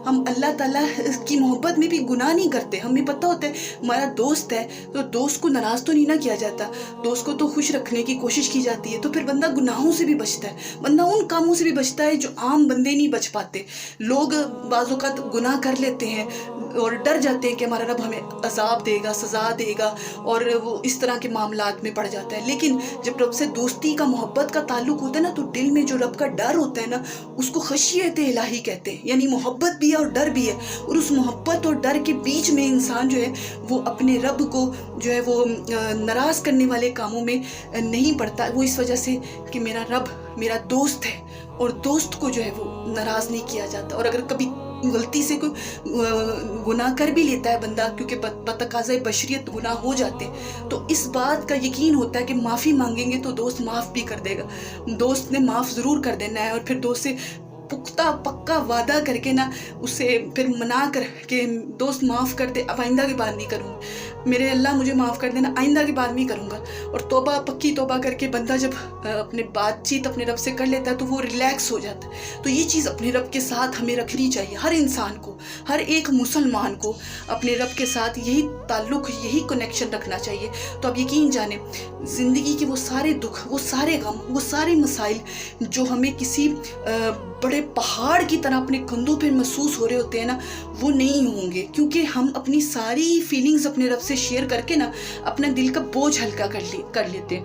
ہم اللہ تعالیٰ کی محبت میں بھی گناہ نہیں کرتے. ہمیں پتہ ہوتا ہے ہمارا دوست ہے تو دوست کو ناراض تو نہیں نہ کیا جاتا, دوست کو تو خوش رکھنے کی کوشش کی جاتی ہے. تو پھر بندہ گناہوں سے بھی بچتا ہے, بندہ ان کاموں سے بھی بچتا ہے جو عام بندے نہیں بچ پاتے. لوگ بعض اوقات گناہ کر لیتے ہیں اور ڈر جاتے ہیں کہ ہمارا رب ہمیں عذاب دے گا, سزا دے گا, اور وہ اس طرح کے معاملات میں پڑ جاتا ہے. لیکن جب رب سے دوستی کا, محبت کا تعلق ہوتا ہے نا, تو دل میں جو رب کا ڈر ہوتا ہے نا, اس کو خشیت الہی کہتے ہیں. یعنی محبت بھی ہے اور ڈر بھی ہے, اور اس محبت اور ڈر کے بیچ میں انسان جو ہے وہ اپنے رب کو جو ہے وہ ناراض کرنے والے کاموں میں نہیں پڑتا. وہ اس وجہ سے کہ میرا رب میرا دوست ہے, اور دوست کو جو ہے وہ ناراض نہیں کیا جاتا. اور اگر کبھی غلطی سے کوئی گناہ کر بھی لیتا ہے بندہ, کیونکہ بتقاضۂ بشریت گناہ ہو جاتے ہیں, تو اس بات کا یقین ہوتا ہے کہ معافی مانگیں گے تو دوست معاف بھی کر دے گا. دوست نے معاف ضرور کر دینا ہے, اور پھر دوست سے پختہ پکا وعدہ کر کے نا, اسے پھر منا کر کہ دوست معاف کر دے, اب آئندہ کی بات نہیں کروں, میرے اللہ مجھے معاف کر دینا, آئندہ کی بات نہیں کروں گا. اور توبہ, پکی توبہ کر کے بندہ جب اپنے بات چیت اپنے رب سے کر لیتا ہے تو وہ ریلیکس ہو جاتا ہے. تو یہ چیز اپنے رب کے ساتھ ہمیں رکھنی چاہیے, ہر انسان کو, ہر ایک مسلمان کو اپنے رب کے ساتھ یہی تعلق, یہی کنیکشن رکھنا چاہیے. تو اب یقین جانیں, زندگی کے وہ سارے دکھ, وہ سارے غم, وہ سارے مسائل جو ہمیں کسی بڑے پہاڑ کی طرح اپنے کندھوں پہ محسوس ہو رہے ہوتے ہیں نا, وہ نہیں ہوں گے, کیونکہ ہم اپنی ساری فیلنگز اپنے رب سے شیئر کر کے نا اپنا دل کا بوجھ ہلکا کر لیتے ہیں.